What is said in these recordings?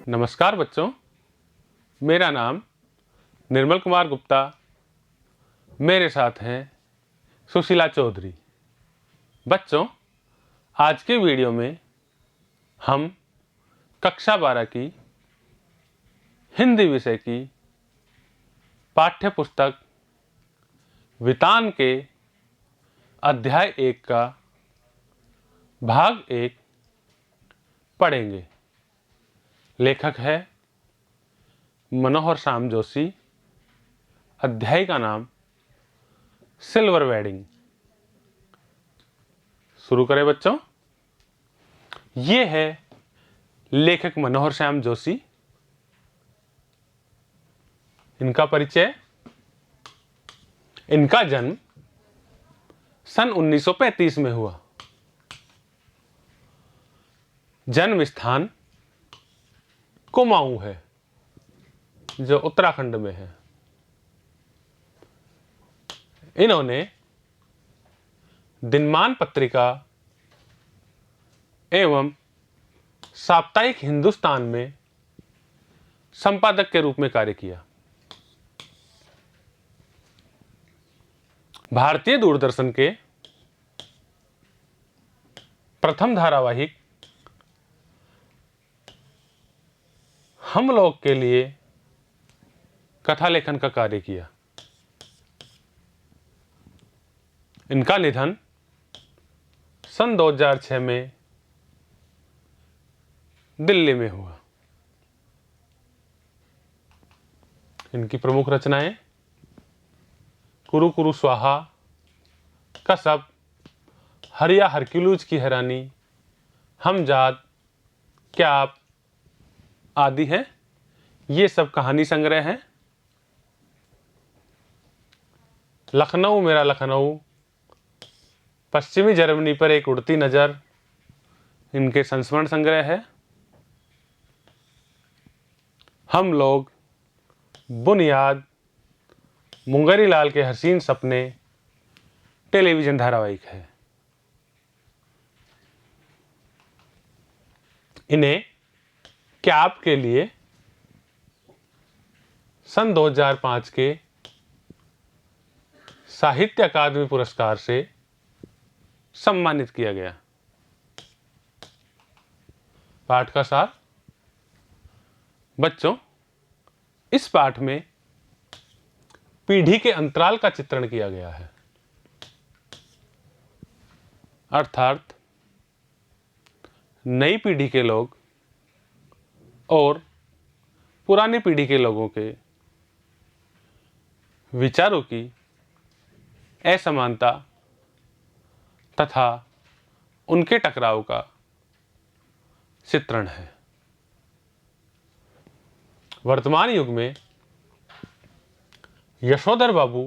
नमस्कार बच्चों, मेरा नाम निर्मल कुमार गुप्ता। मेरे साथ हैं सुशीला चौधरी। बच्चों, आज के वीडियो में हम कक्षा 12 की हिंदी विषय की पाठ्य पुस्तक वितान के अध्याय 1 का भाग 1 पढ़ेंगे। लेखक है मनोहर श्याम जोशी। अध्याय का नाम सिल्वर वेडिंग। शुरू करें बच्चों। ये है लेखक मनोहर श्याम जोशी। इनका परिचय। इनका जन्म सन 1935 में हुआ। जन्म स्थान कुमाऊं है, जो उत्तराखंड में है। इन्होंने दिनमान पत्रिका एवं साप्ताहिक हिंदुस्तान में संपादक के रूप में कार्य किया। भारतीय दूरदर्शन के प्रथम धारावाहिक हम लोग के लिए कथा लेखन का कार्य किया। इनका निधन सन 2006 में दिल्ली में हुआ। इनकी प्रमुख रचनाएं कुरु कुरु स्वाहा, कसब, हरिया हरक्यूलिस की हैरानी, हमजाद, क्याप आदि हैं। ये सब कहानी संग्रह हैं। लखनऊ मेरा लखनऊ, पश्चिमी जर्मनी पर एक उड़ती नज़र, इनके संस्मरण संग्रह है। हम लोग, बुनियाद, मुंगरी लाल के हसीन सपने टेलीविज़न धारावाहिक है। इन्हें क्याप के लिए सन 2005 के साहित्य अकादमी पुरस्कार से सम्मानित किया गया। पाठ का सार। बच्चों, इस पाठ में पीढ़ी के अंतराल का चित्रण किया गया है। अर्थात नई पीढ़ी के लोग और पुरानी पीढ़ी के लोगों के विचारों की असमानता तथा उनके टकराव का चित्रण है। वर्तमान युग में यशोधर बाबू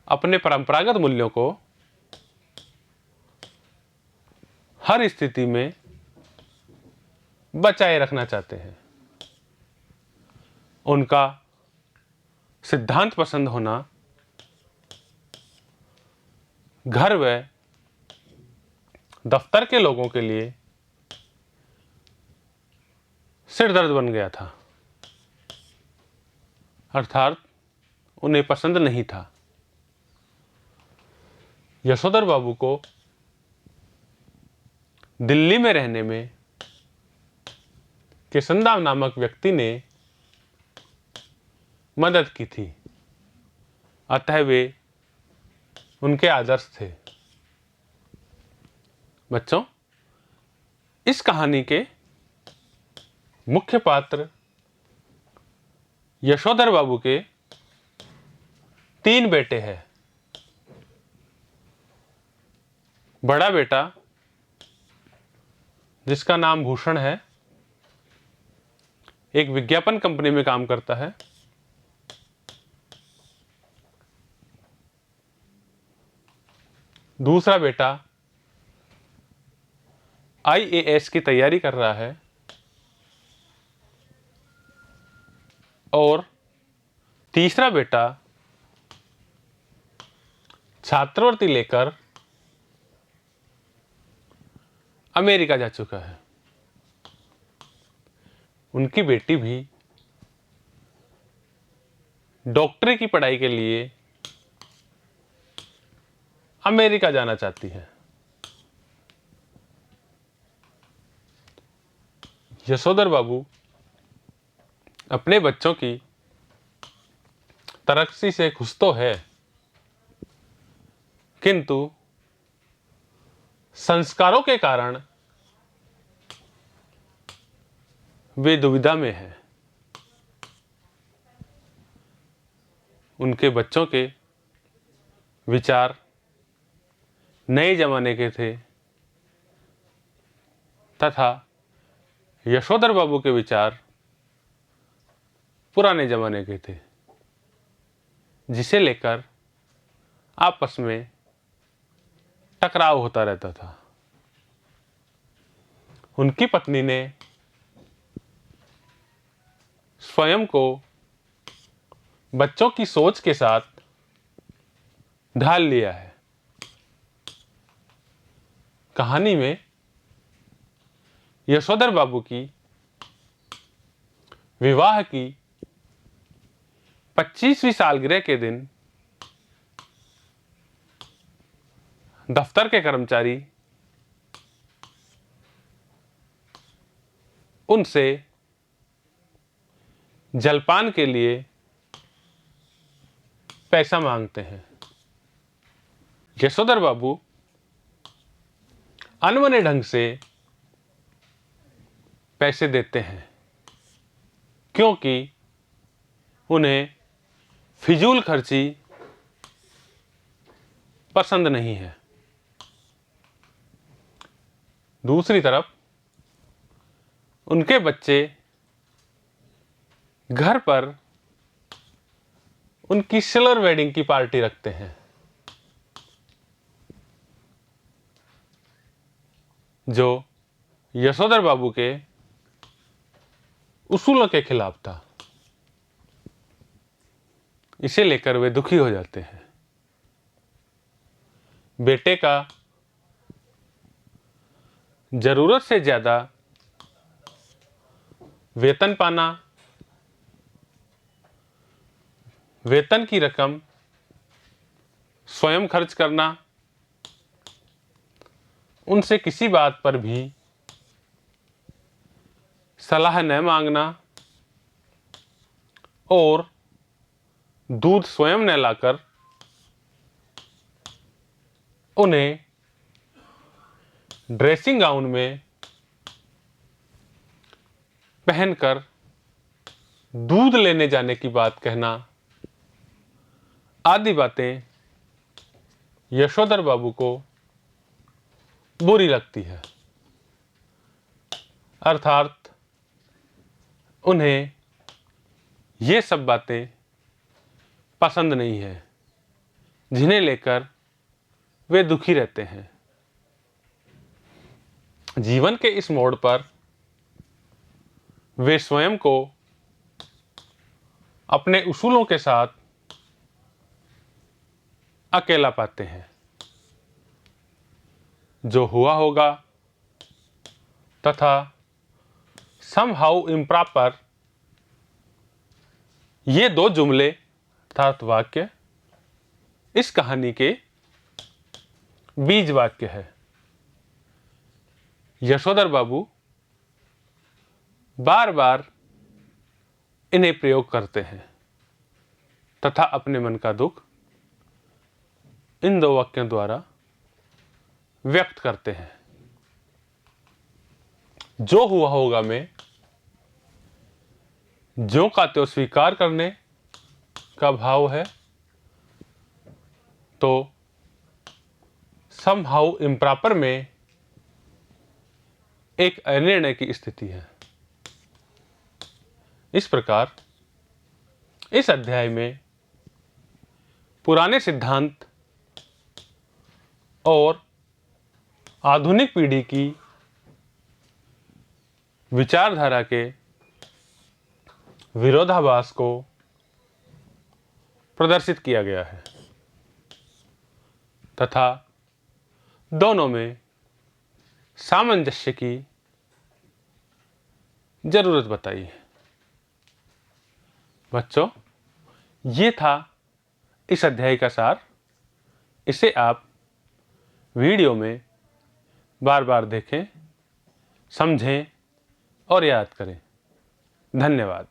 अपने परंपरागत मूल्यों को हर स्थिति में बचाए रखना चाहते हैं। उनका सिद्धांत पसंद होना घर व दफ्तर के लोगों के लिए सिरदर्द बन गया था। अर्थात उन्हें पसंद नहीं था। यशोधर बाबू को दिल्ली में रहने में किशनदास नामक व्यक्ति ने मदद की थी। अतः वे उनके आदर्श थे। बच्चों, इस कहानी के मुख्य पात्र यशोधर बाबू के 3 बेटे हैं। बड़ा बेटा, जिसका नाम भूषण है, एक विज्ञापन कंपनी में काम करता है। दूसरा बेटा IAS की तैयारी कर रहा है और तीसरा बेटा छात्रवृत्ति लेकर अमेरिका जा चुका है। उनकी बेटी भी डॉक्टरी की पढ़ाई के लिए अमेरिका जाना चाहती है। यशोधर बाबू अपने बच्चों की तरक्की से खुश तो है, किंतु संस्कारों के कारण वे दुविधा में है। उनके बच्चों के विचार नए जमाने के थे तथा यशोधर बाबू के विचार पुराने जमाने के थे, जिसे लेकर आपस में टकराव होता रहता था। उनकी पत्नी ने स्वयं को बच्चों की सोच के साथ ढाल लिया है। कहानी में यशोधर बाबू की विवाह की 25वीं सालगिरह के दिन दफ्तर के कर्मचारी उनसे जलपान के लिए पैसा मांगते हैं। यशोधर बाबू अनमने ढंग से पैसे देते हैं, क्योंकि उन्हें फिजूल खर्ची पसंद नहीं है। दूसरी तरफ उनके बच्चे घर पर उनकी सिल्वर वेडिंग की पार्टी रखते हैं, जो यशोधर बाबू के उसूलों के खिलाफ था। इसे लेकर वे दुखी हो जाते हैं। बेटे का जरूरत से ज्यादा वेतन पाना, वेतन की रकम स्वयं खर्च करना, उनसे किसी बात पर भी सलाह न मांगना और दूध स्वयं न लाकर उन्हें ड्रेसिंग गाउन में पहनकर दूध लेने जाने की बात कहना आदि बातें यशोधर बाबू को बुरी लगती है। अर्थात उन्हें ये सब बातें पसंद नहीं है, जिन्हें लेकर वे दुखी रहते हैं। जीवन के इस मोड़ पर वे स्वयं को अपने उसूलों के साथ अकेला पाते हैं। जो हुआ होगा तथा somehow improper, ये दो जुमले अर्थात वाक्य इस कहानी के बीज वाक्य है। यशोधर बाबू बार बार इन्हें प्रयोग करते हैं तथा अपने मन का दुख इन दो वाक्यों द्वारा व्यक्त करते हैं। जो हुआ होगा में जो का त्यों स्वीकार करने का भाव है, तो somehow improper में एक अनिर्णय की स्थिति है। इस प्रकार इस अध्याय में पुराने सिद्धांत और आधुनिक पीढ़ी की विचारधारा के विरोधाभास को प्रदर्शित किया गया है तथा दोनों में सामंजस्य की ज़रूरत बताइए। बच्चों, ये था इस अध्याय का सार। इसे आप वीडियो में बार बार देखें, समझें और याद करें। धन्यवाद।